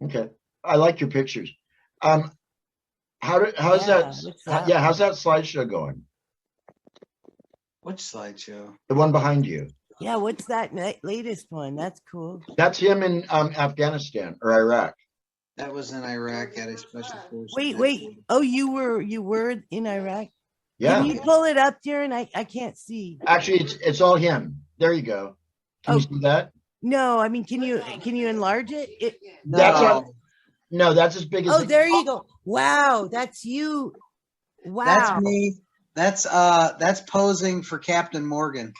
Okay, I like your pictures. How's that slideshow going? Which slideshow? The one behind you. Yeah, what's that latest one? That's cool. That's him in Afghanistan or Iraq. That was in Iraq at a special force. Wait. Oh, you were in Iraq? Yeah. Can you pull it up, Darren? I can't see. Actually, it's all him. There you go. Can you see that? No, I mean, can you enlarge it? No, that's as big as. Oh, there you go. Wow, that's you. Wow. That's me. That's posing for Captain Morgan.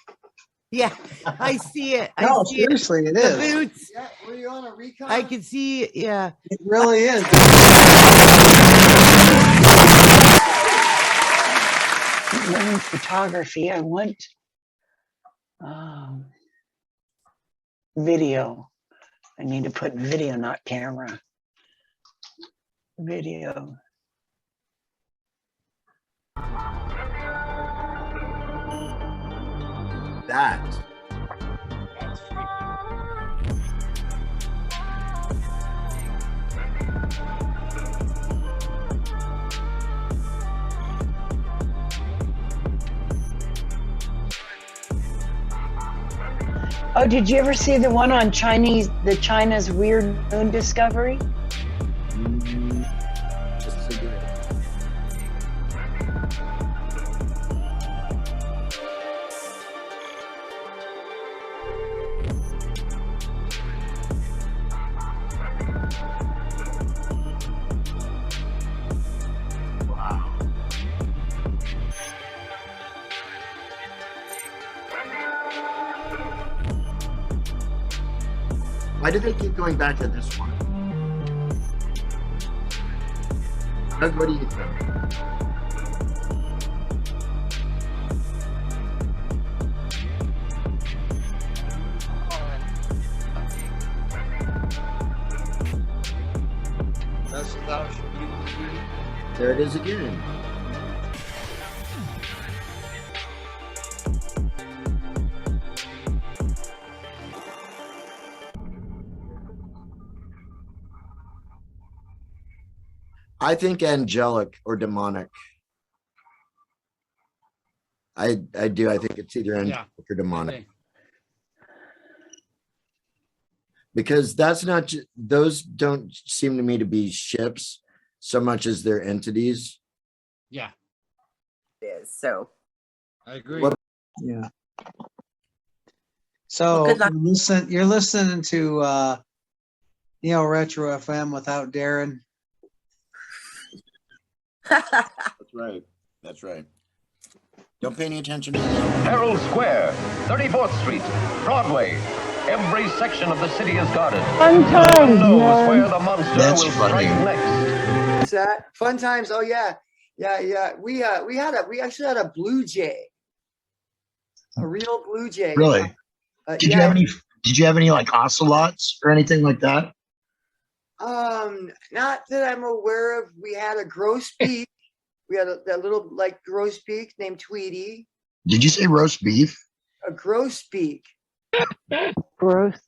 Yeah, I see it. No, seriously, it is. The boots. Yeah, were you on a recon? I can see it. Yeah. It really is. Learn photography. I want video. I need to put video, not camera. Video. That. Oh, did you ever see the one on China's weird moon discovery? Why do they keep going back to this one? Doug, what do you think? There it is again. I think angelic or demonic. I do. I think it's either angelic or demonic. Because that's not, those don't seem to me to be ships so much as they're entities. Yeah. It is, so. I agree. Yeah. So you're listening to Neo Retro FM without Darren. That's right. That's right. Don't pay any attention to Herald Square, 34th Street, Broadway. Every section of the city is guarded. Fun times, No one knows man. where the monster That's will funny. strike next. What's that? Fun times. Oh yeah. We actually had a blue jay. A real blue jay. Really? Did you have any like ocelots or anything like that? Not that I'm aware of. We had a grosbeak. We had that little like grosbeak named Tweety. Did you say roast beef? A grosbeak. Gross.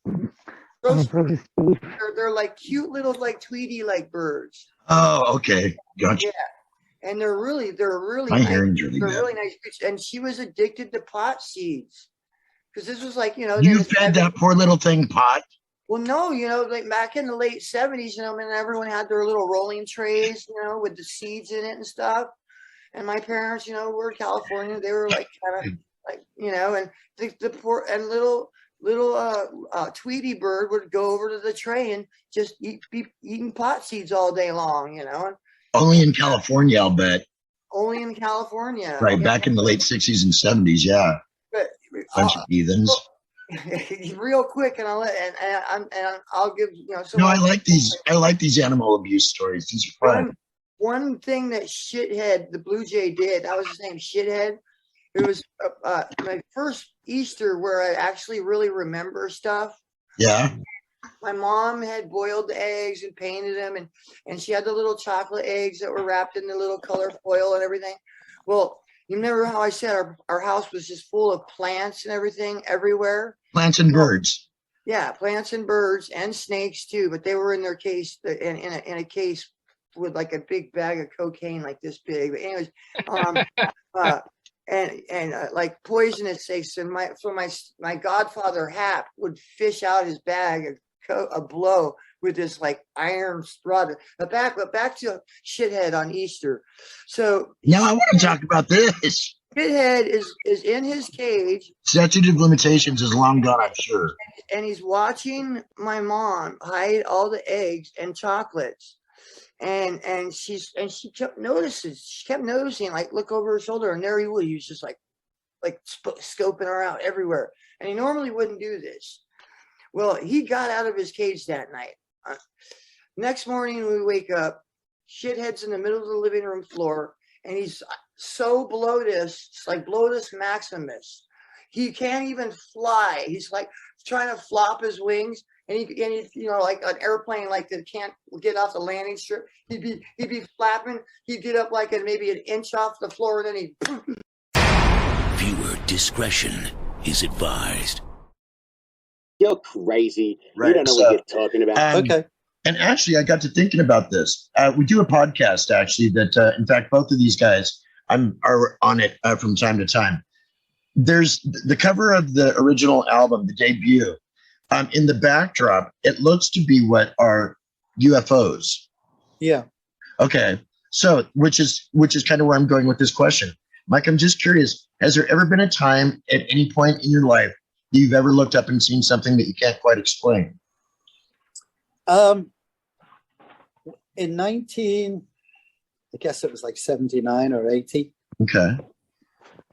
They're like cute little like Tweety like birds. Oh, okay. Gotcha. Yeah. And they're really My nice. hearing's really They're bad. really nice. And she was addicted to pot seeds. Because this was like, You fed that poor little thing pot? Well, no, like back in the late 70s, everyone had their little rolling trays, with the seeds in it and stuff. And my parents, were in California. They were like kind of like, and the poor and little Tweety bird would go over to the tray and just be eating pot seeds all day long, Only in California, I'll bet. Only in California. Right, back in the late 60s and 70s, yeah. But, Bunch of heathens. real quick, and I'll give No, I like these animal abuse stories. These are fun. One thing that Shithead, the Blue Jay, did, that was his name, Shithead. It was my first Easter where I actually really remember stuff. Yeah. My mom had boiled the eggs and painted them, and she had the little chocolate eggs that were wrapped in the little color foil and everything. Well, you remember how I said our house was just full of plants and everything everywhere? Plants and birds. Yeah, plants and birds and snakes too, but they were in their case in a case with like a big bag of cocaine, like this big. But anyways, like poisonous snakes. And my godfather Hap would fish out his bag a blow with this like iron rod. But back to Shithead on Easter. So Now I want to talk about this. Shithead is in his cage. Statute of limitations is long gone, I'm sure. And he's watching my mom hide all the eggs and chocolates. And she kept noticing, like, look over her shoulder, and there he was. He was just like scoping her out everywhere. And he normally wouldn't do this. Well, he got out of his cage that night. Next morning, we wake up. Shithead's in the middle of the living room floor, and he's so bloated, like bloatus maximus. He can't even fly. He's like trying to flop his wings, and he like an airplane, like that can't get off the landing strip. He'd be flapping. He'd get up like maybe an inch off the floor, and then he'd. Viewer discretion is advised. You're crazy. Right, You don't know what you're talking about. Okay. And actually, I got to thinking about this. We do a podcast, actually, that, in fact, both of these guys are on it from time to time. There's the cover of the original album, the debut. In the backdrop, it looks to be what are UFOs. Yeah. Okay. So, which is kind of where I'm going with this question. Mike, I'm just curious, has there ever been a time at any point in your life that you've ever looked up and seen something that you can't quite explain? In I guess it was like 79 or 80. Okay.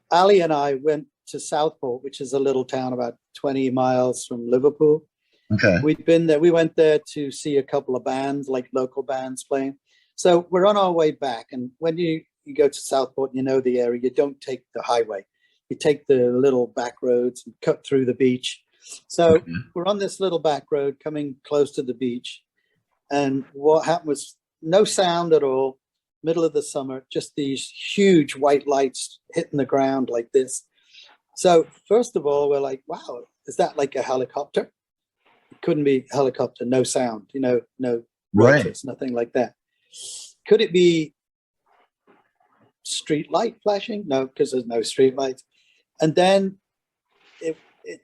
Ali and I went to Southport, which is a little town about 20 miles from Liverpool. Okay. We'd been there. We went there to see a couple of bands, like local bands playing. So we're on our way back. And when you go to Southport, you know the area, you don't take the highway. You take the little back roads and cut through the beach. So we're on this little back road coming close to the beach. And what happened was no sound at all, middle of the summer, just these huge white lights hitting the ground like this. So first of all, we're like, wow, is that like a helicopter? It couldn't be a helicopter, no sound, no rotors, nothing like that. Could it be street light flashing? No, because there's no street lights. And then it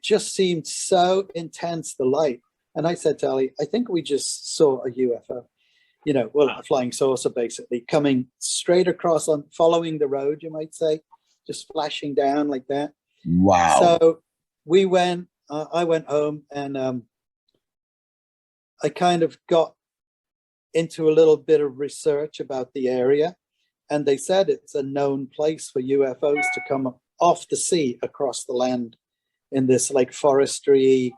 just seemed so intense, the light. And I said to Ali, I think we just saw a UFO, a flying saucer, basically coming straight across following the road, you might say, just flashing down like that. Wow. So we went, I went home, and I kind of got into a little bit of research about the area. And they said it's a known place for UFOs to come off the sea across the land in this like forestry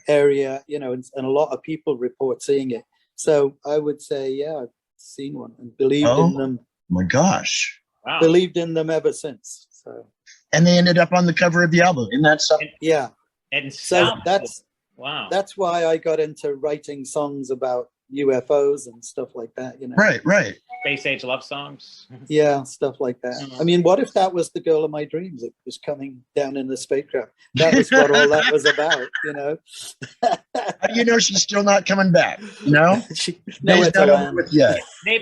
area, and a lot of people report seeing it. So I would say, yeah, I've seen one and believed in them. My gosh. Wow. Believed in them ever since. So. And they ended up on the cover of the album. Isn't that something? Yeah. And so that's why I got into writing songs about UFOs and stuff like that, Right. Space age love songs. Yeah, stuff like that. I mean, what if that was the girl of my dreams? It was coming down in the spacecraft. That was what all that was about, How do you know she's still not coming back? Nowhere to land.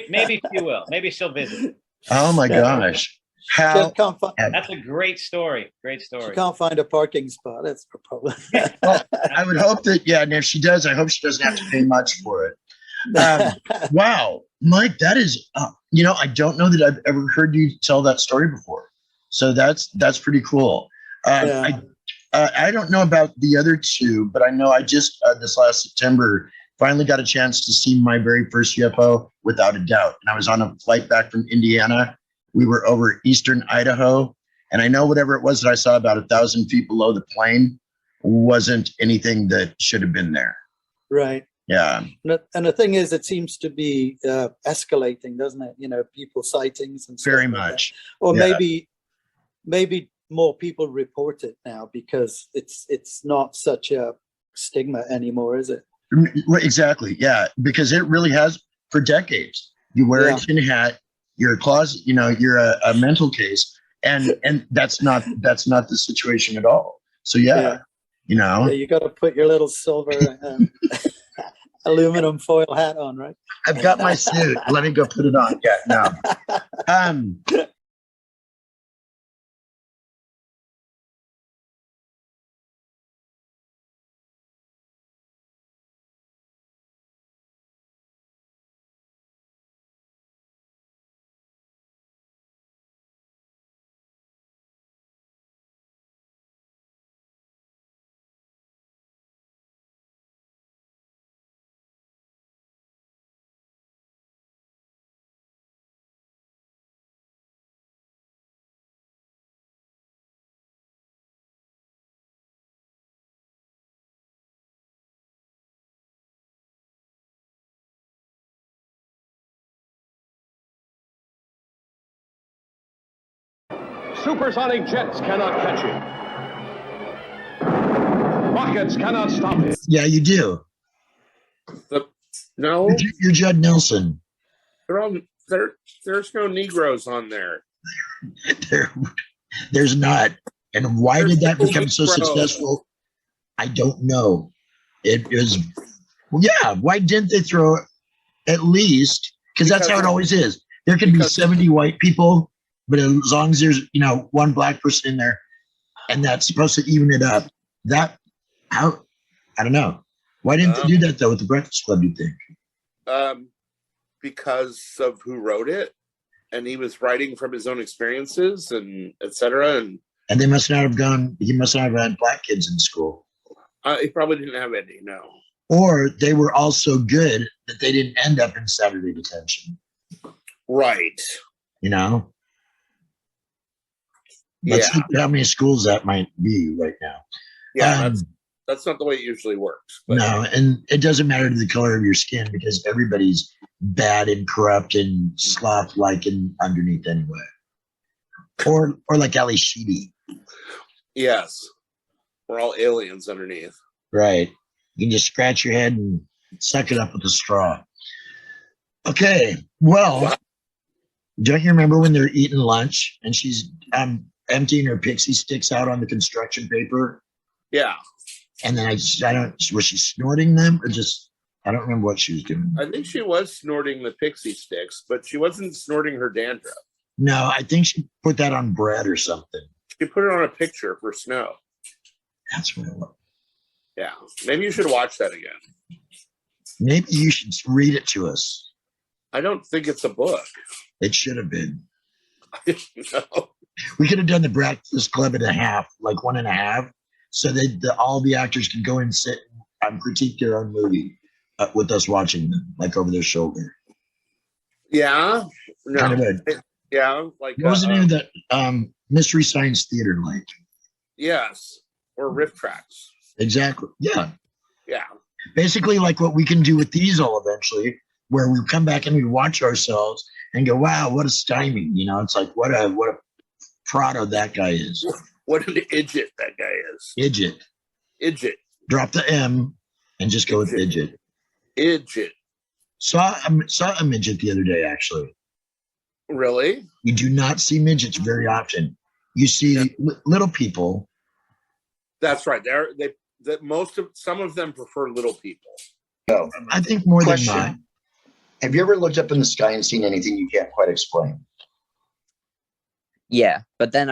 Maybe she will. Maybe she'll visit. Oh my gosh. That's a great story. Great story. She can't find a parking spot. That's the problem. Well, I would hope that, and if she does, I hope she doesn't have to pay much for it. Wow, Mike, that is, I don't know that I've ever heard you tell that story before. So that's pretty cool. I don't know about the other two, but I know I just this last September finally got a chance to see my very first UFO without a doubt. And I was on a flight back from Indiana. We were over eastern Idaho, and I know whatever it was that I saw about 1,000 feet below the plane wasn't anything that should have been there. Right. Yeah. And the thing is, it seems to be escalating, doesn't it? People sightings and stuff very like much. That. Or maybe more people report it now because it's not such a stigma anymore, is it? Exactly. Yeah, because it really has for decades. You wear a tin hat, you're a closet, you're a mental case, and that's not the situation at all. So yeah. you know. Yeah, you got to put your little silver aluminum foil hat on, right? I've got my suit. Let me go put it on. Yeah, no. Supersonic jets cannot catch him. Rockets cannot stop him. Yeah, you do. No, You're Judd Nelson. there's no Negroes on there. There's not. And why did that become so successful? I don't know. It is, well, yeah. Why didn't they throw at least? Because that's how it always is. There can be 70 white people, but as long as there's, you know, one black person in there, and that's supposed to even it up. That, how, I don't know. Why didn't they do that though with the Breakfast Club, you think? Because of who wrote it, and he was writing from his own experiences and etc. And they must not have gone. He must not have had black kids in school. He probably didn't have any. No. Or they were all so good that they didn't end up in Saturday detention. Right. You know. Let's think how many schools that might be right now. Yeah, that's not the way it usually works. But. No, and it doesn't matter to the color of your skin because everybody's bad and corrupt and sloth-like and underneath anyway. Or like Ali Sheedy. Yes. We're all aliens underneath. Right. You can just scratch your head and suck it up with a straw. Okay. Well, don't you remember when they're eating lunch and she's emptying her pixie sticks out on the construction paper? Yeah. And then I don't, was she snorting them or just, I don't remember what she was doing. I think she was snorting the pixie sticks, but she wasn't snorting her dandruff. No, I think she put that on bread or something. She put it on a picture for snow. That's what it was. Yeah. Maybe you should watch that again. Maybe you should read it to us. I don't think it's a book. It should have been. No. We could have done the Breakfast Club in a half, like 1.5, so that all the actors could go and sit and critique their own movie with us watching them, like over their shoulder. Yeah. No. Kind of yeah. Like what was the name of that Mystery Science Theater like? Yes. Or riff tracks. Exactly. Yeah. Yeah. Basically like what we can do with these all eventually, where we come back and we watch ourselves and go, wow, what a stymie. You know, it's like what a Prado that guy is. What an idiot that guy is. Idiot. Idiot. Drop the M and just go with idiot. Idiot. Saw a midget the other day, actually. Really? You do not see midgets very often. You see little people. That's right. Some of them prefer little people. No, I think more than not. Have you ever looked up in the sky and seen anything you can't quite explain? Yeah, but then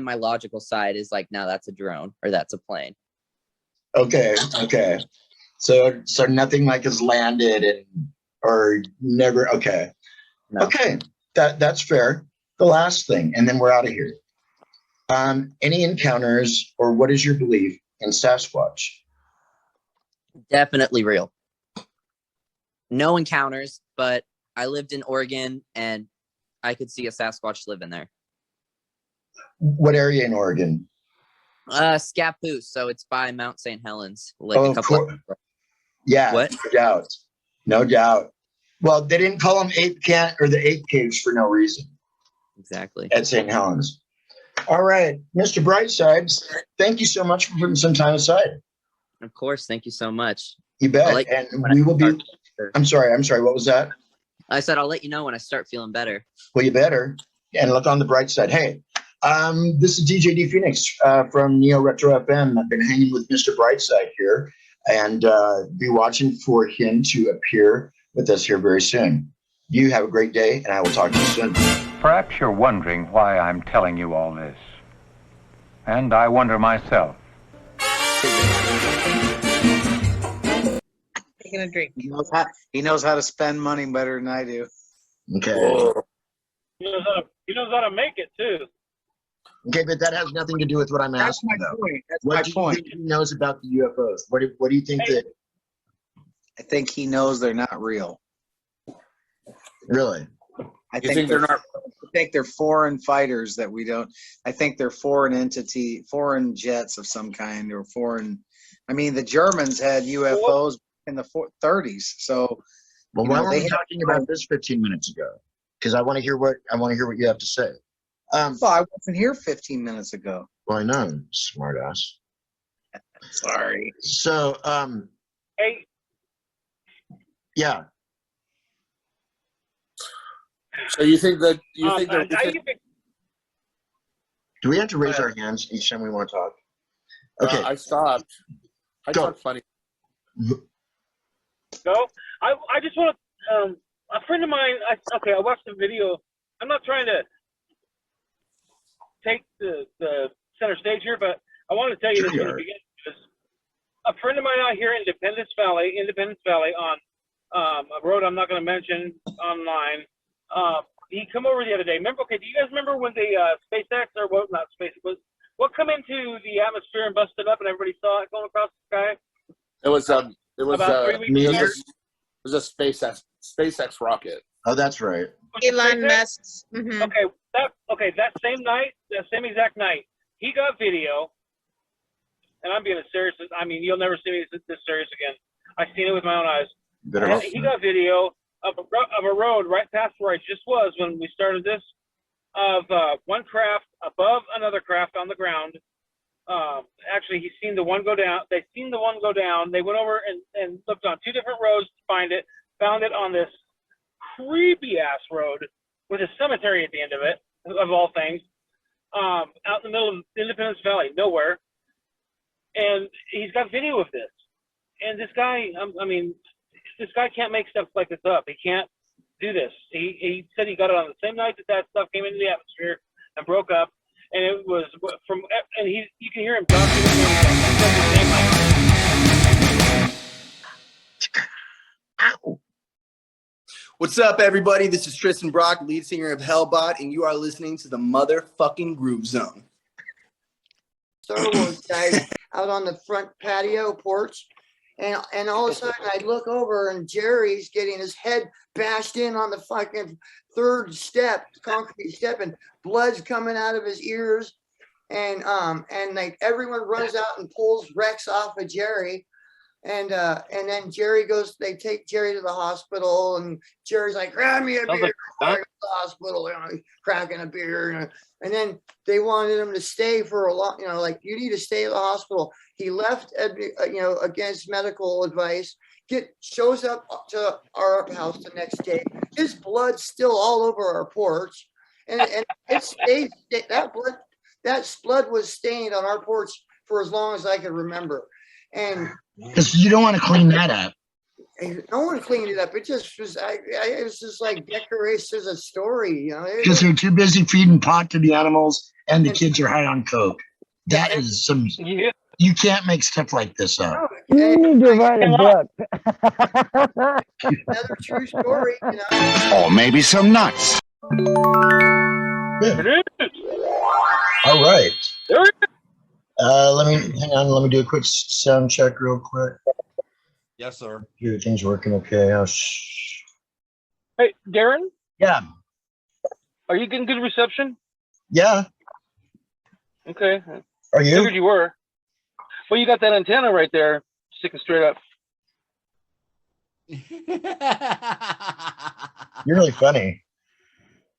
my logical side is like, no, that's a drone or that's a plane. Okay. So nothing like has landed or never. Okay. No. Okay. That's fair. The last thing, and then we're out of here. Any encounters or what is your belief in Sasquatch? Definitely real. No encounters, but I lived in Oregon and I could see a Sasquatch living there. What area in Oregon? Scappoose, so it's by Mount St. Helens. Like yeah, what? No doubt. Well, they didn't call them ape caves for no reason. Exactly. At St. Helens. All right, Mr. Brightside, thank you so much for putting some time aside. Of course, thank you so much. You bet. And we will be. I'm sorry. What was that? I said I'll let you know when I start feeling better. Well, you better. And look on the bright side. Hey, This is DJ D Phoenix from Neo Retro FM. I've been hanging with Mr. Brightside here and be watching for him to appear with us here very soon. You have a great day, and I will talk to you soon. Perhaps you're wondering why I'm telling you all this. And I wonder myself. Taking a drink. He knows how to spend money better than I do. Okay. He knows how to make it too. Okay, but that has nothing to do with what I'm That's asking. my Though. point. That's What my do you point. think he knows about the UFOs? What do you think that? I think he knows they're not real. Really? I think they're not. I think they're foreign fighters that we don't. I think they're foreign jets of some kind, or foreign. I mean, the Germans had UFOs in the 30s. So, Well, why weren't we talking about this 15 minutes ago? Because I want to hear what you have to say. Well, I wasn't here 15 minutes ago. Well, I know, smartass. Sorry. So, Hey. Yeah. So you think that Do we have to raise our hands each time we want to talk? Okay. I stopped. I talked funny. Go. I just want to. A friend of mine. I watched the video. I'm not trying to take the center stage here, but I want to tell you this in the beginning. A friend of mine out here in Independence Valley, on a road I'm not going to mention online. He come over the other day. Remember? Okay, do you guys remember when the SpaceX or what? Not space. What come into the atmosphere and busted up, and everybody saw it going across the sky? It was about 3 weeks later. It was a SpaceX rocket. Oh, that's right. Elon Musk's. Okay, that same night, that same exact night, he got video, and I'm being serious. I mean, you'll never see me this serious again. I seen it with my own eyes. He got video of a road right past where I just was when we started this, of one craft above another craft on the ground. Actually, he's seen the one go down. They seen the one go down. They went over and looked on 2 different roads to find it. Found it on this creepy ass road with a cemetery at the end of it, of all things, out in the middle of Independence Valley, nowhere. And he's got video of this. And this guy, this guy can't make stuff like this up. He can't do this. He said he got it on the same night that stuff came into the atmosphere and broke up. And it was you can hear him talking. What's up, everybody? This is Tristan Brock, lead singer of Hellbot, and you are listening to the motherfucking Groove Zone. Star Wars guys out on the front patio porch, and all of a sudden I look over and Jerry's getting his head bashed in on the fucking 3rd step, concrete step, and blood's coming out of his ears, and like everyone runs out and pulls Rex off of Jerry. And then Jerry goes, they take Jerry to the hospital, and Jerry's like, grab me a beer. I go to the hospital, cracking a beer. And then they wanted him to stay for a long, like, you need to stay at the hospital. He left, against medical advice, shows up to our house the next day. His blood's still all over our porch. And it stayed, that blood was stained on our porch for as long as I could remember. And because you don't want to clean that up. No one cleaned it up. It just was. It was just like decorations of a story, Because they're too busy feeding pot to the animals, and the kids are high on coke. That is some. Yeah. You can't make stuff like this up. You need to write a book. Another true story, Or maybe some nuts. Good. All right. Let me do a quick sound check real quick. Yes, sir. Everything's working okay. Hey, Darren? Yeah. Are you getting good reception? Yeah. Okay. Are you? Figured you were. Well, you got that antenna right there, sticking straight up. You're really funny.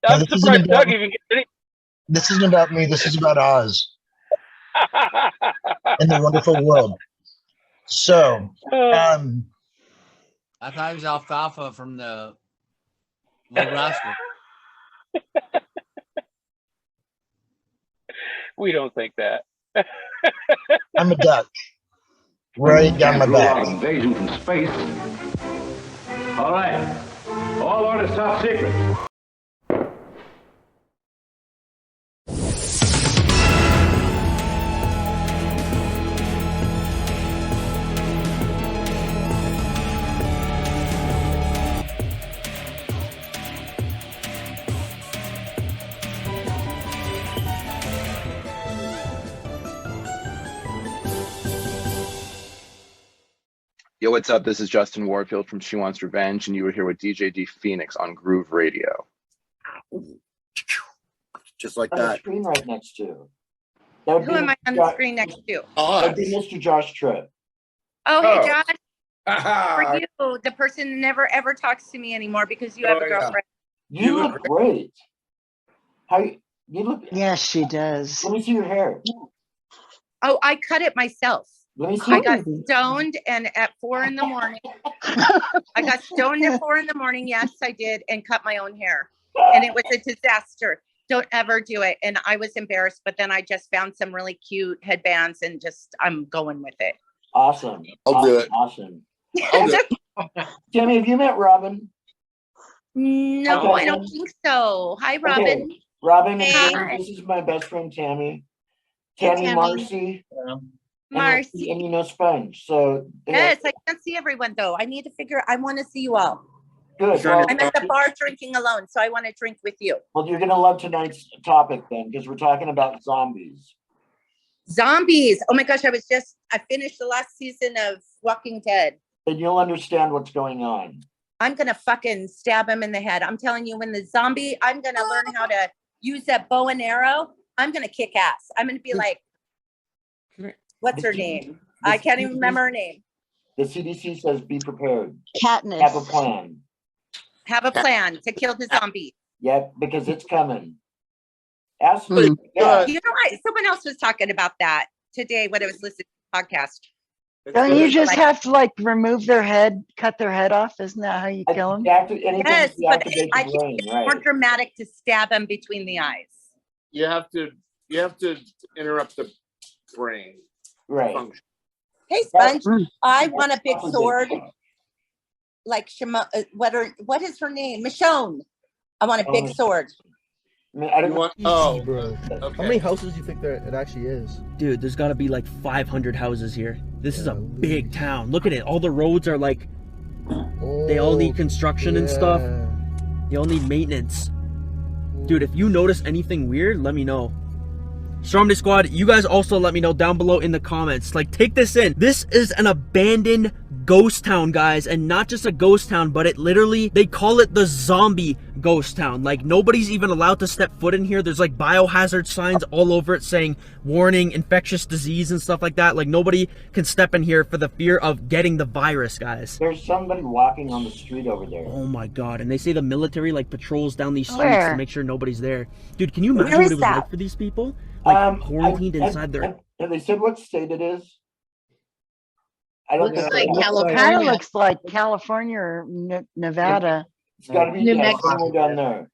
I'm surprised Doug even gets any. This isn't about me. This is about Oz. In the wonderful world. So, I thought it was Alfalfa from the Little Rascal. We don't think that. I'm a duck. Right down my Can't rule out back. invasion from space. All right. All orders top secret. Yo, what's up? This is Justin Warfield from She Wants Revenge, and you were here with DJ D Phoenix on Groove Radio. Just like On the that. screen right next to. That would Who be am I on the screen next to? That'd be Mr. Josh Tripp. Oh, hey, Oh. Josh. For you, the person never ever talks to me anymore because you have a girlfriend. You look great. How you look? Yes, she does. Let me see your hair. Oh, I cut it myself. Let me see. I got stoned and at 4 in the morning. I got stoned at 4 in the morning. Yes, I did, and cut my own hair. And it was a disaster. Don't ever do it. And I was embarrassed, but then I just found some really cute headbands and just I'm going with it. Awesome. I'll do it. Awesome. I'll do it. Tammy, have you met Robin? No, Okay. I don't think so. Hi, Robin. Okay. Robin, Hi. and this is my best friend Tammy. Hey, Tammy, Tammy. Marcy. Marcy. And you know Sponge. So Yes, I can't see everyone though. I need to I want to see you all. Good. Well, I'm at the bar drinking alone, so I want to drink with you. well, you're gonna love tonight's topic then, because we're talking about zombies. Zombies. Oh my gosh, I finished the last season of Walking Dead. And you'll understand what's going on. I'm going to fucking stab him in the head. I'm telling you, when the zombie, I'm going to learn how to use that bow and arrow. I'm going to kick ass. I'm going to be like, what's her name? I can't even remember her name. The CDC says be prepared. Katniss. Have a plan. Have a plan to kill the zombie. Yep, because it's coming. Ask You know yeah. what? Someone else was talking about that today when I was listening to the podcast. Don't you just Like, have to like remove their head, cut their head off? Isn't that how you kill them? yes, but I think brain, it's right. more dramatic to stab him between the eyes. You have to interrupt the brain function. Hey, Sponge, I want a big sword. Like what is her name? Michonne. I want a big sword. I don't want. Bro. How many houses do you think it actually is? Dude, there's got to be like 500 houses here. This is a big town. Look at it. All the roads are like, they all need construction and stuff. They all need maintenance. Dude, if you notice anything weird, let me know. Stormy Squad, you guys also let me know down below in the comments. Like, take this in. This is an abandoned ghost town, guys, and not just a ghost town, but it literally, they call it the zombie ghost town. Like, nobody's even allowed to step foot in here. There's like biohazard signs all over it saying warning, infectious disease and stuff like that. Like, nobody can step in here for the fear of getting the virus, guys. There's somebody walking on the street over there. Oh my god. And they say the military like patrols down these streets Where? to make sure nobody's there. Dude, can you imagine Where what is it was that? like for these people? Like quarantined inside their... Have they said what state it is? I don't Looks know. like California. Kind of looks like California or Nevada. It's got to be New yeah, Mexico. somewhere down there.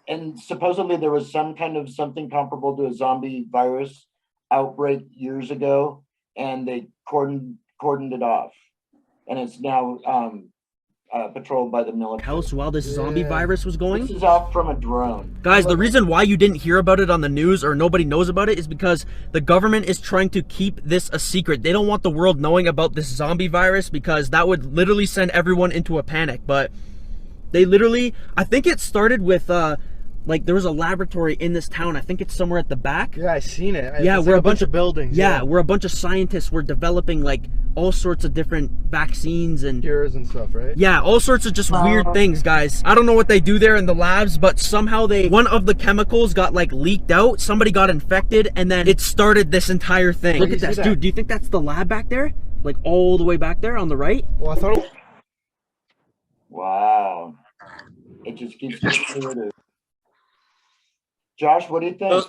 And supposedly there was some kind of something comparable to a zombie virus outbreak years ago, and they cordoned it off, and it's now patrolled by the military. house while this zombie virus was going? This is out from a drone. Guys, the reason why you didn't hear about it on the news or nobody knows about it is because the government is trying to keep this a secret. They don't want the world knowing about this zombie virus because that would literally send everyone into a panic. But they literally, I think it started with like there was a laboratory in this town. I think it's somewhere at the back. Yeah, I seen it. Yeah, It's we're like a bunch of buildings. Yeah, we're a bunch of scientists. We're developing like all sorts of different vaccines and cures and stuff, right? yeah, all sorts of just weird things, guys. I don't know what they do there in the labs, but somehow one of the chemicals got like leaked out. Somebody got infected, and then it started this entire thing. Look at this, dude. Do you think that's the lab back there? Like all the way back there on the right? Well, I thought. Wow. It just keeps getting weirder. Josh, what do you think?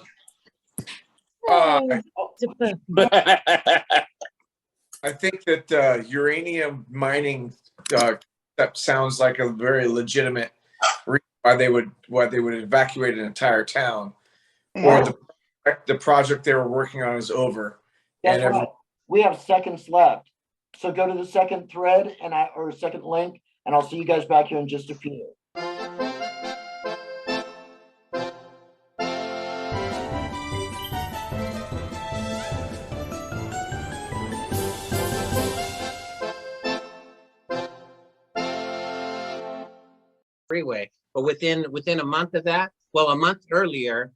I think that uranium mining that sounds like a very legitimate reason why they would evacuate an entire town, or the project they were working on is over. Guess And what? We have seconds left. So go to the second thread or second link, and I'll see you guys back here in just a few. Freeway, but within a month of that, well, a month earlier,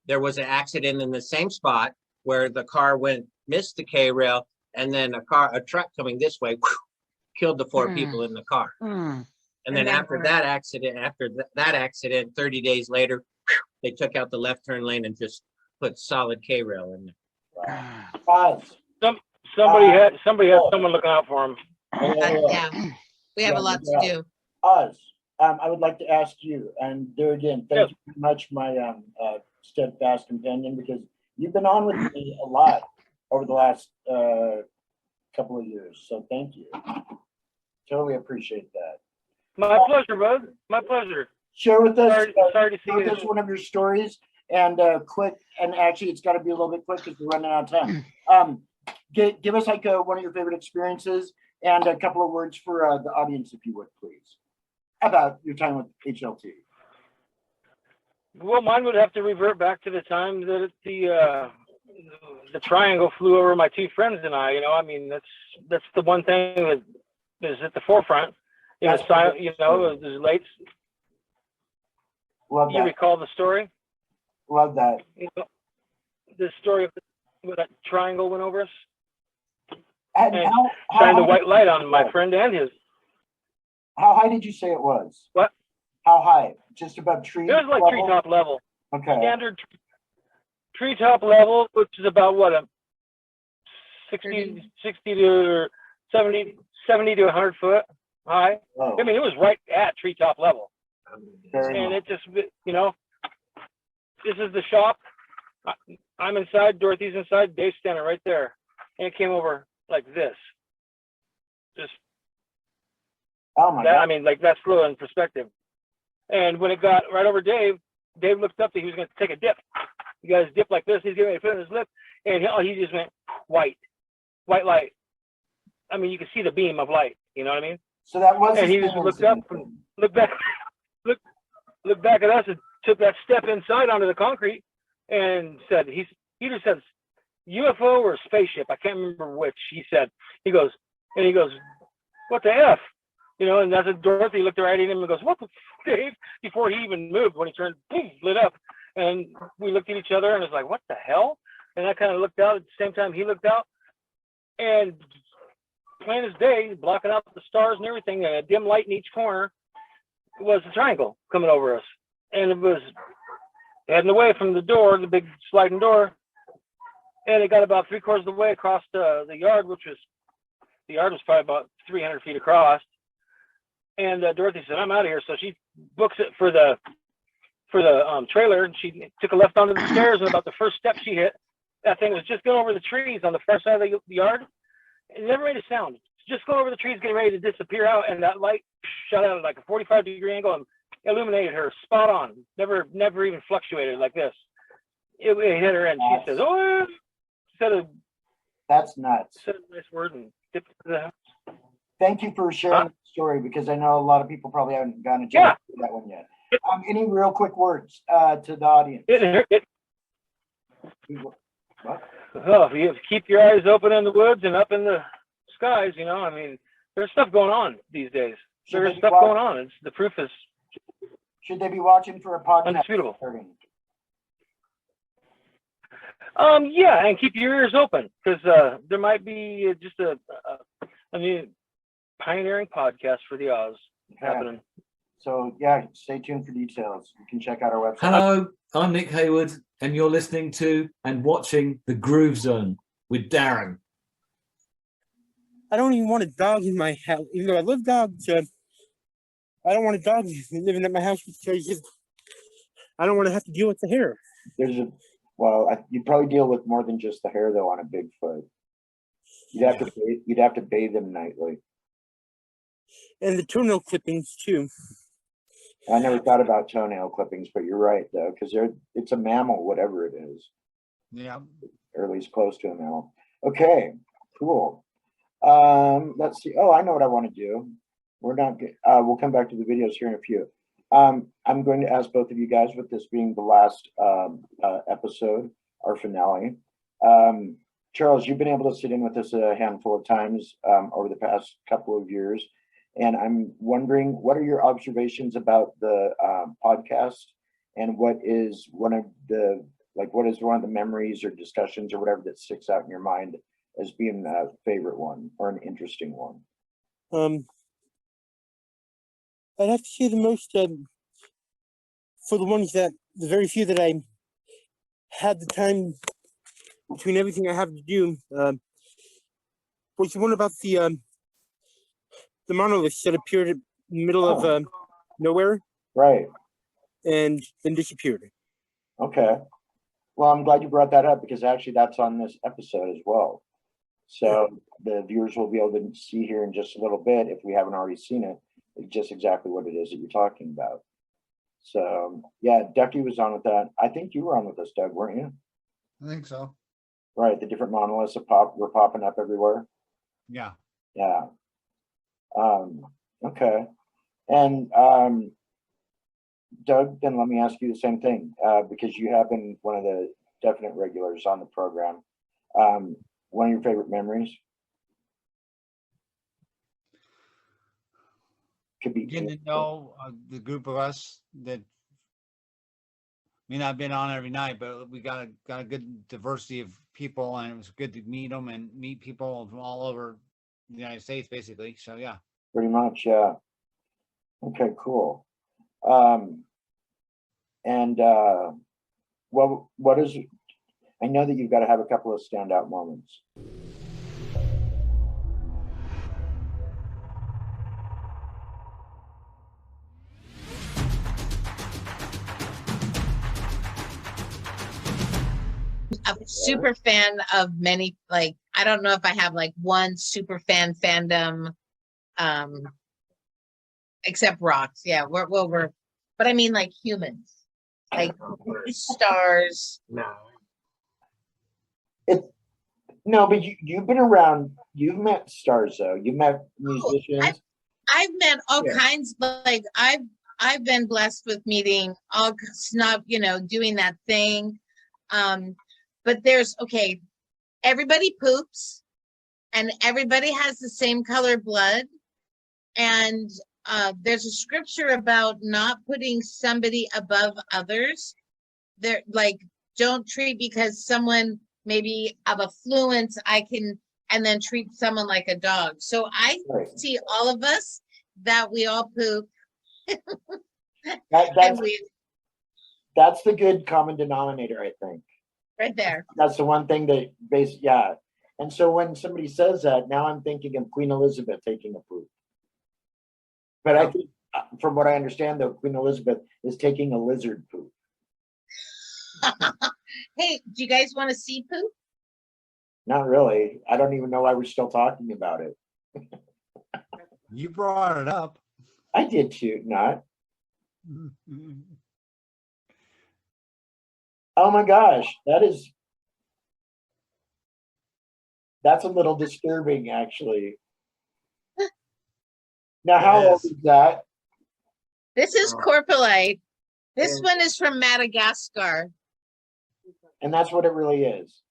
there was an accident in the same spot where the car missed the K rail, and then a truck coming this way killed the 4 people in the car. And then after that accident, 30 days later, they took out the left turn lane and just put solid K rail in there. Somebody had someone looking out for him. Yeah, we have a lot to do. Oz, I would like to ask you, and there again, thank you very much, my steadfast companion, because you've been on with me a lot over the last couple of years. So thank you. Totally appreciate that. My pleasure, bud. My pleasure. Share with us. Sorry to see share with us one of your stories, and quick. And actually, it's got to be a little bit quick because we're running out of time. Give us like one of your favorite experiences and a couple of words for the audience, if you would, please, about your time with HLT. Well, mine would have to revert back to the time that the triangle flew over my 2 friends and I. You know, I mean, that's the one thing that is at the forefront. You know, it was late. Love that. You recall the story? Love that. You know, the story of when that triangle went over us and shined a white light on my friend and his. How high did you say it was? What? How high? Just above tree? It was like level? treetop level. Okay. Standard treetop level, which is about what, a 60 to 70 to 100 foot high. Oh. I mean, it was right at treetop level. Very It just, you know, this is the shop. I'm inside, Dorothy's inside, Dave's standing right there. And it came over like this. Just, oh my God. I mean, like that's slow in perspective. And when it got right over Dave looked up that he was going to take a dip. You guys dip like this, he's getting ready to put it in his lip, and he just went white light. I mean, you could see the beam of light, you know what I mean? So that was. And he just looked up and looked back at us and took that step inside onto the concrete and said, he just said UFO or spaceship, I can't remember which. He goes, what the F? You know, and that's when Dorothy looked right at him and goes, what the f, Dave? Before he even moved, when he turned, boom, lit up. And we looked at each other and it's like, what the hell? And I kind of looked out at the same time he looked out. And plain as day, blocking out the stars and everything, and a dim light in each corner was a triangle coming over us. And it was heading away from the door, the big sliding door. And it got about 3/4 of the way across the yard, the yard was probably about 300 feet across. And Dorothy said, I'm out of here. So she books it for the trailer, and she took a left onto the stairs, and about the first step she hit, that thing was just going over the trees on the far side of the yard. It never made a sound. Just going over the trees, getting ready to disappear out, and that light shot out at like a 45-degree angle and illuminated her spot on. Never even fluctuated like this. It hit her, and she says, "Oh," that's nuts. Said a nice word and dipped to the house. Thank you for sharing the story, because I know a lot of people probably haven't gotten a chance to do that one yet. Any real quick words to the audience? What? Oh, you have to keep your eyes open in the woods and up in the skies. You know, I mean, there's stuff going on these days. There's stuff going on. The proof is. Should they be watching for a podcast? Undisputable. Yeah, and keep your ears open, because there might be just a new pioneering podcast for the Oz happening. So yeah, stay tuned for details. You can check out our website. Hello, I'm Nick Hayward, and you're listening to and watching The Groove Zone with Darren. I don't even want a dog in my house, even though I love dogs. I don't want a dog living at my house because I don't want to have to deal with the hair. You'd probably deal with more than just the hair though on a Bigfoot. You'd have to bathe them nightly. And the toenail clippings too. I never thought about toenail clippings, but you're right though, because it's a mammal, whatever it is. Yeah. Or at least close to a mammal. Okay, cool. Let's see. Oh, I know what I want to do. We're not. We'll come back to the videos here in a few. I'm going to ask both of you guys, with this being the last episode, our finale. Charles, you've been able to sit in with us a handful of times over the past couple of years, and I'm wondering, what are your observations about the podcast, and what is one of the memories or discussions or whatever that sticks out in your mind as being a favorite one or an interesting one? I'd have to say the most, for the very few that I had the time between everything I have to do, was the one about the monoliths that appeared in the middle of nowhere. Right. And then disappeared. Okay. Well, I'm glad you brought that up, because actually that's on this episode as well. So the viewers will be able to see here in just a little bit, if we haven't already seen it, just exactly what it is that you're talking about. So yeah, Ducky was on with that. I think you were on with us, Doug, weren't you? I think so. Right, the different monoliths were popping up everywhere. Yeah. Yeah. Okay. And Doug, then let me ask you the same thing, because you have been one of the definite regulars on the program. One of your favorite memories? Could be getting to know the group of us that may not have been on every night, but we got a good diversity of people, and it was good to meet them and meet people from all over the United States, basically. So yeah. Pretty much, yeah. Okay, cool. What is, I know that you've got to have a couple of standout moments. A super fan of many, like, I don't know if I have like one super fandom, except rocks. Yeah, we're, but I mean like humans, like stars. No, but you've been around, you've met stars though, you've met musicians. I've met all kinds, like I've been blessed with meeting all snob, doing that thing. But there's, everybody poops and everybody has the same color blood. And there's a scripture about not putting somebody above others. They're like, don't treat, because someone maybe of affluence, and then treat someone like a dog. So I see all of us that we all poop. That's the good common denominator, I think. Right there. That's the one thing that yeah. And so when somebody says that, now I'm thinking of Queen Elizabeth taking a poop. But I think, from what I understand, though, Queen Elizabeth is taking a lizard poop. Hey, do you guys want to see poop? Not really. I don't even know why we're still talking about it. You brought it up. I did too, not. Oh my gosh, that's a little disturbing, actually. Now, how old is that? This is Corpulite. This one is from Madagascar. And that's what it really is.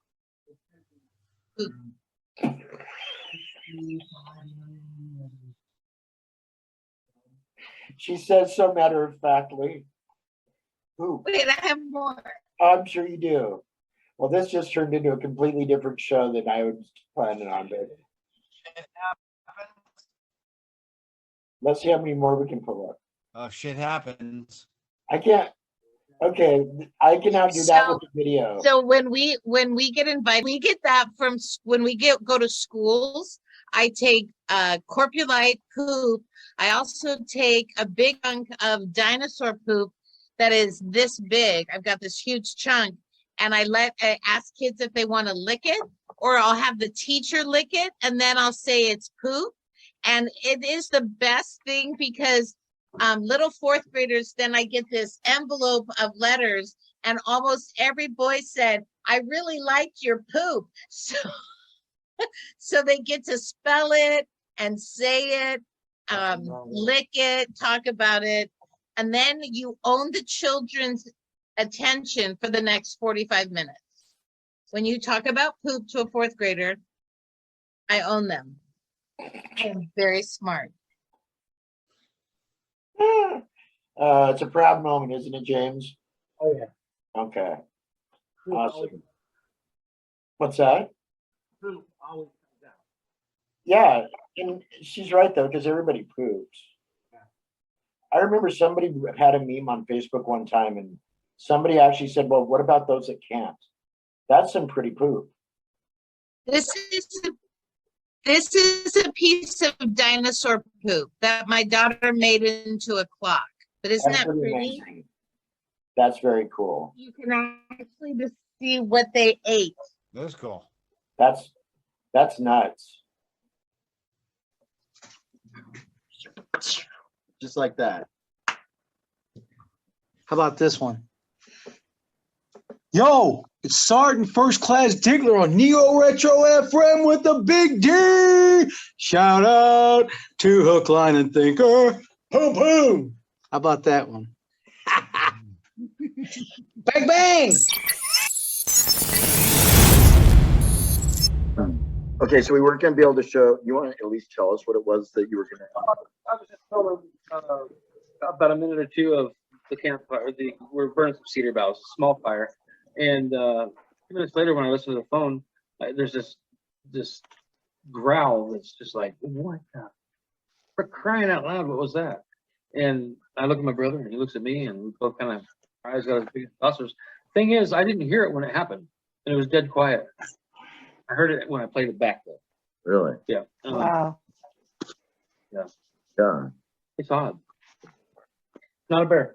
She says so matter-of-factly. Wait, I have more. I'm sure you do. Well, this just turned into a completely different show than I was planning on, but let's see how many more we can pull up. Oh, shit happens. I can't. Okay, I can now do that with the video. So when we get invited, we get that from when we go to schools. I take corpulite poop. I also take a big chunk of dinosaur poop that is this big. I've got this huge chunk, and I ask kids if they want to lick it, or I'll have the teacher lick it, and then I'll say it's poop. And it is the best thing, because little fourth graders, then I get this envelope of letters, and almost every boy said, I really liked your poop. So, so they get to spell it and say it, lick it, talk about it. And then you own the children's attention for the next 45 minutes. When you talk about poop to a fourth grader, I own them. I am very smart. It's a proud moment, isn't it, James? Oh yeah. Okay. Awesome. What's that? Poop always comes out. Yeah, and she's right though, because everybody poops. I remember somebody had a meme on Facebook one time, and somebody actually said, "Well, what about those that can't?" That's some pretty poop. This is a piece of dinosaur poop that my daughter made into a clock. But isn't That's that pretty pretty? amazing. That's very cool. You can actually just see what they ate. That's cool. That's nuts. Just like that. How about this one? Yo, it's Sergeant First Class Diggler on Neo Retro FM with the Big D. Shout out to Hook, Line, and Thinker. Boom, boom. How about that one? Bang, bang. Okay, so we weren't going to be able to show. You want to at least tell us what it was that you were going to? I was just filming about a minute or two of the campfire. We're burning some cedar boughs, a small fire, and a few minutes later, when I listen to the phone, there's this growl that's just like, "What the? For crying out loud! What was that?" And I look at my brother, and he looks at me, and we both kind of our eyes got as big as saucers. Thing is, I didn't hear it when it happened, and it was dead quiet. I heard it when I played it back though. Really? Yeah. Wow. Yeah. Yeah. It's odd. Not a bear.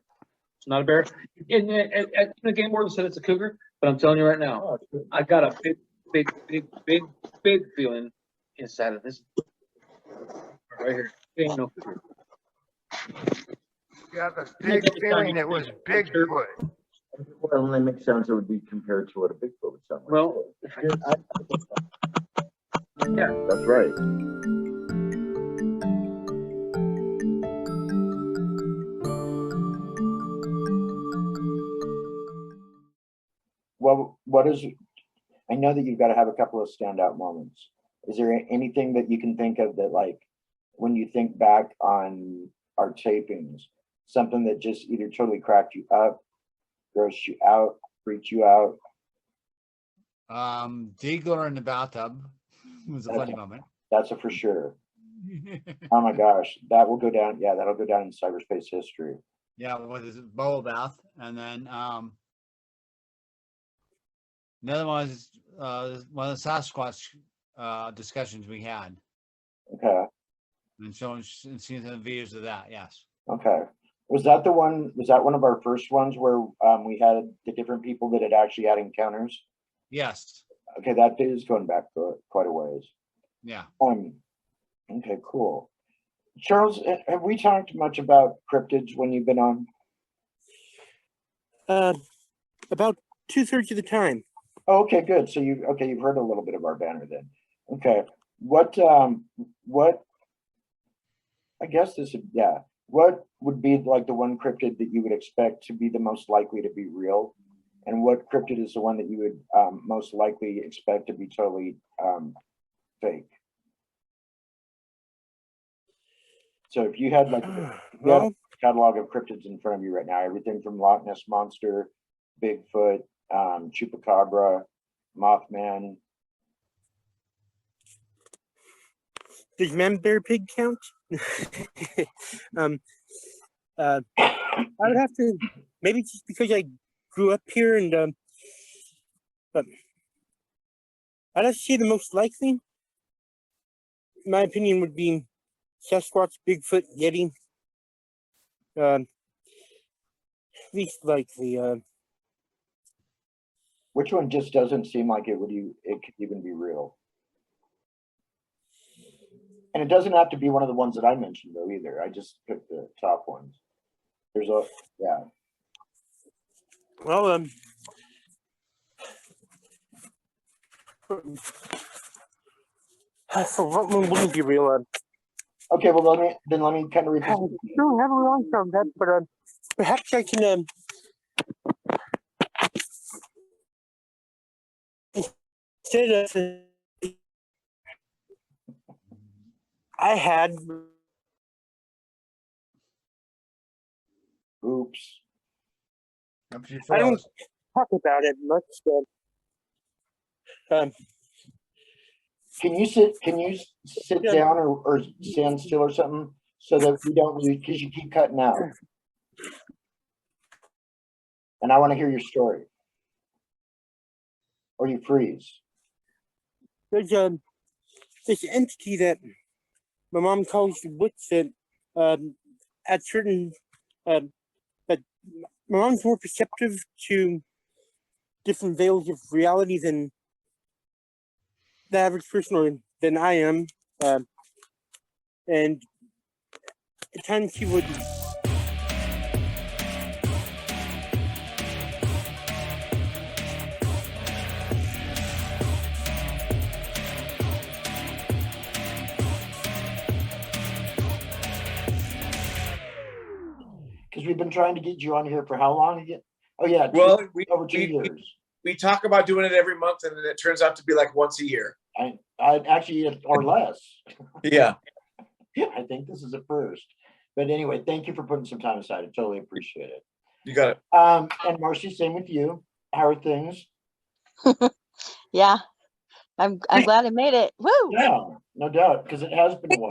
It's not a bear. And the game warden said it's a cougar, but I'm telling you right now, I got a big feeling inside of this right here. It ain't no cougar. Got a big feeling it was Bigfoot. Well, only makes sense. It would be compared to what a Bigfoot would sound like. Well, yeah, that's right. Well, what is? I know that you've got to have a couple of standout moments. Is there anything that you can think of that, like, when you think back on our tapings, something that just either totally cracked you up, grossed you out, freaked you out? Diegler in the bathtub was a funny moment. That's a for sure. Oh my gosh, that will go down. Yeah, that'll go down in cyberspace history. Yeah, with his bowl bath, and then another one was one of the Sasquatch discussions we had. Okay. And showing and seeing some videos of that. Yes. Okay. Was that the one? Was that one of our first ones where we had the different people that had actually had encounters? Yes. Okay, that is going back quite a ways. Yeah. Okay, cool. Charles, have we talked much about cryptids when you've been on? About 2/3 of the time. Oh, okay, good. So you've heard a little bit of our banner then. Okay. What I guess this would, yeah. What would be like the one cryptid that you would expect to be the most likely to be real? And what cryptid is the one that you would most likely expect to be totally fake? So if you had like a catalog of cryptids in front of you right now, everything from Loch Ness Monster, Bigfoot, Chupacabra, Mothman. Does man bear pig count? I would have to, maybe just because I grew up here, and but I'd have to say the most likely, in my opinion, would be Sasquatch, Bigfoot, Yeti. Least likely. Which one just doesn't seem like it could even be real? And it doesn't have to be one of the ones that I mentioned though either. I just picked the top ones. There's a, yeah. Well, For what one wouldn't be real? Okay, well let me kind of read I this. don't have a long from that, but perhaps I can say that I had. Oops. I don't talk about it much, but Can you sit down or stand still or something so that we don't lose, because you keep cutting out. And I want to hear your story. Or you freeze. There's this entity that my mom calls the witch that at certain that my mom's more perceptive to different veils of reality than the average person or than I am. And at times she would because we've been trying to get you on here for how long again? Oh yeah, Well, over 2 years. We talk about doing it every month, and then it turns out to be like once a year. I actually, or less. Yeah. I think this is a first. But anyway, thank you for putting some time aside. I totally appreciate it. You got it. And Marcy, same with you. How are things? Yeah, I'm glad I made it. Woo! Yeah, no doubt, because it has been a while.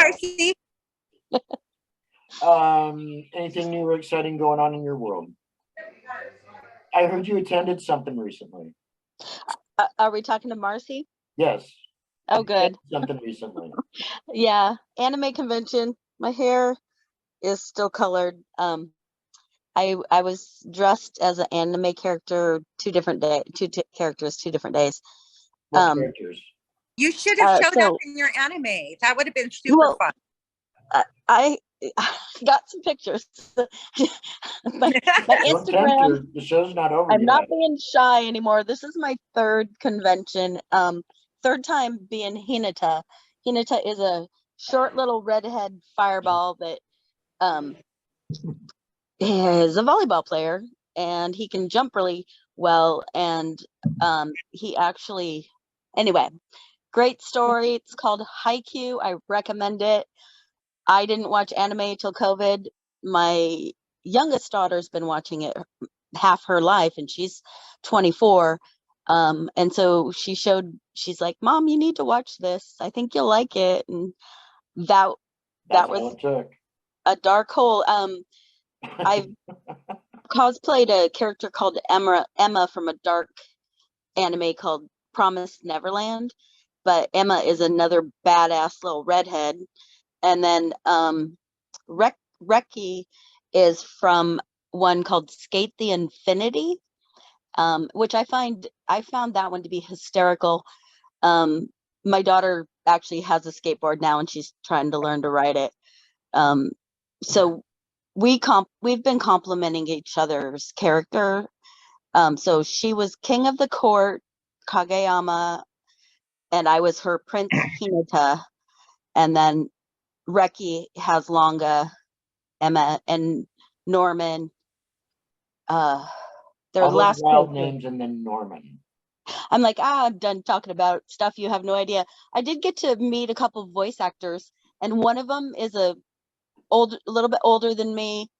Anything new or exciting going on in your world? I heard you attended something recently. Are we talking to Marcy? Yes. Oh, good. Something recently. Yeah, anime convention. My hair is still colored. I was dressed as an anime character 2 different characters 2 different days. What characters? You should have showed up in your anime. That would have been super fun. I got some pictures. my Instagram. The show's not over I'm yet. not being shy anymore. This is my 3rd convention. 3rd time being Hinata. Hinata is a short little redhead fireball that is a volleyball player, and he can jump really well. And he actually, anyway, great story. It's called Haikyuu. I recommend it. I didn't watch anime till COVID. My youngest daughter's been watching it half her life, and she's 24. And so she's like, Mom, you need to watch this. I think you'll like it. And that was a dark hole. I've cosplayed a character called Emma from a dark anime called Promised Neverland. But Emma is another badass little redhead. And then Reki is from one called Skate the Infinity, which I found that one to be hysterical. My daughter actually has a skateboard now, and she's trying to learn to ride it. So we've been complimenting each other's character. So she was king of the court, Kageyama, and I was her prince, Hinata. And then Reki has Longa, Emma, and Norman. Their All those last wild character. names and then Norman. I'm like, I'm done talking about stuff you have no idea. I did get to meet a couple of voice actors, and one of them is a little bit older than me,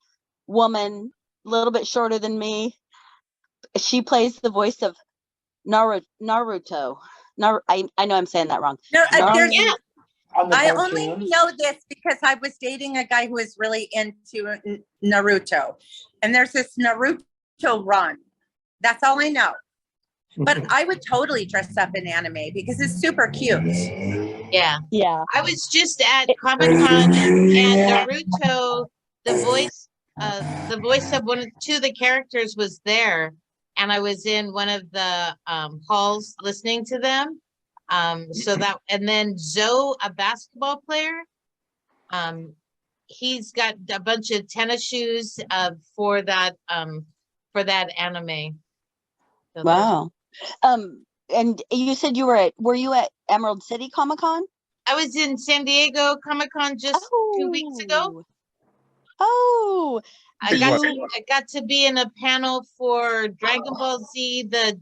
woman, a little bit shorter than me. She plays the voice of Naruto. I know I'm saying that wrong. No, Naruto. I only know this because I was dating a guy who was really into Naruto, and there's this Naruto run. That's all I know. But I would totally dress up in anime because it's super cute. Yeah. I was just at Comic-Con, and Naruto, the voice of two of the characters was there, and I was in one of the halls listening to them. And then Zoe, a basketball player, he's got a bunch of tennis shoes for that anime. So wow. And you said were you at Emerald City Comic Con? I was in San Diego Comic-Con just 2 weeks ago. Oh, I got to be in a panel for Dragon Ball Z, the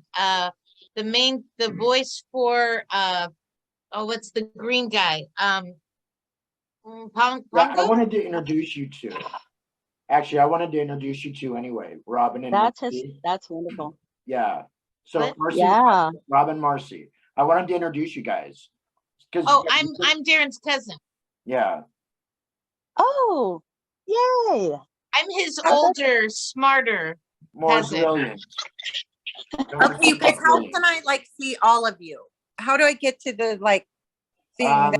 voice for what's the green guy? Yeah, I wanted to introduce you to. Actually, I wanted to introduce you to anyway, Robin and Marcy. That's wonderful. Yeah. So Marcy, yeah, Robin, Marcy. I wanted to introduce you guys. Oh, I'm Darren's cousin. Yeah. Oh, yay! I'm his older, smarter More cousin. brilliant. Okay, you guys, how can I like see all of you? How do I get to the like thing? I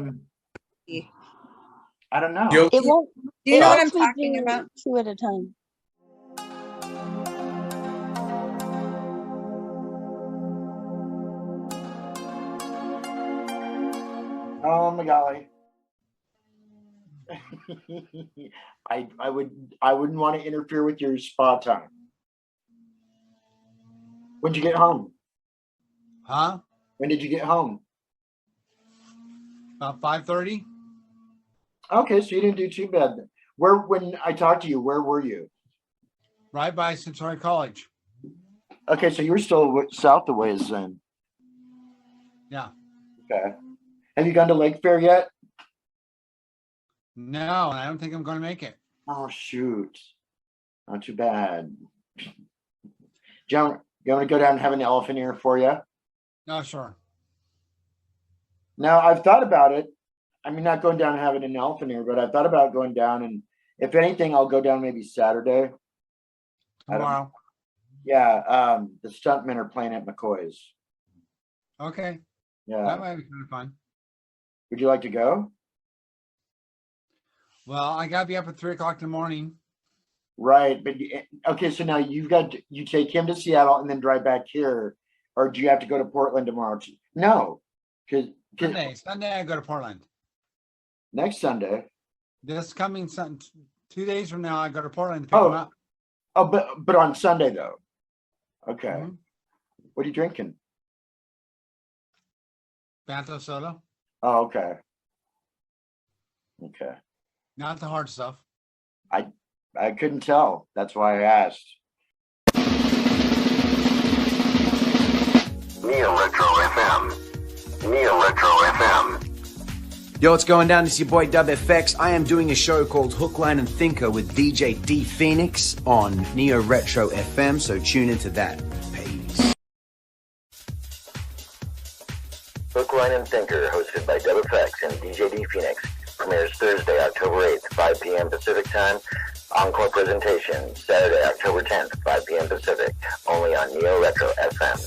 don't know. It won't. Do you know what I'm talking about? 2 at a time. Oh my golly. I wouldn't want to interfere with your spa time. When'd you get home? Huh? When did you get home? About 5:30. Okay, so you didn't do too bad then. When I talked to you, where were you? Right by Centenary College. Okay, so you were still south of ways then. Yeah. Okay. Have you gone to Lake Fair yet? No, I don't think I'm going to make it. Oh shoot. Not too bad. John, you want to go down and have an elephant ear for you? No, sure. Now, I've thought about it. I mean, not going down and having an elephant ear, but I've thought about going down, and if anything, I'll go down maybe Saturday. Tomorrow. Yeah, the stuntmen are playing at McCoy's. Okay. Yeah. That might be kind of fun. Would you like to go? Well, I got to be up at 3 o'clock in the morning. Right, but okay, so now you take him to Seattle and then drive back here, or do you have to go to Portland tomorrow? No, because Sunday I go to Portland. Next Sunday. This coming 2 days from now I go to Portland to pick him up. Oh, but on Sunday though. Okay. What are you drinking? Banto soda. Oh, okay. Okay. Not the hard stuff. I couldn't tell. That's why I asked. Neo Retro FM. Neo Retro FM. Yo, what's going down? This is your boy Dub FX. I am doing a show called Hook, Line, and Thinker with DJ D Phoenix on Neo Retro FM, so tune into that. Peace. Hook, Line, and Thinker, hosted by Dub FX and DJ D Phoenix, premieres Thursday, October 8th, 5 p.m. Pacific Time. Encore presentation, Saturday, October 10th, 5 p.m. Pacific, only on Neo Retro FM.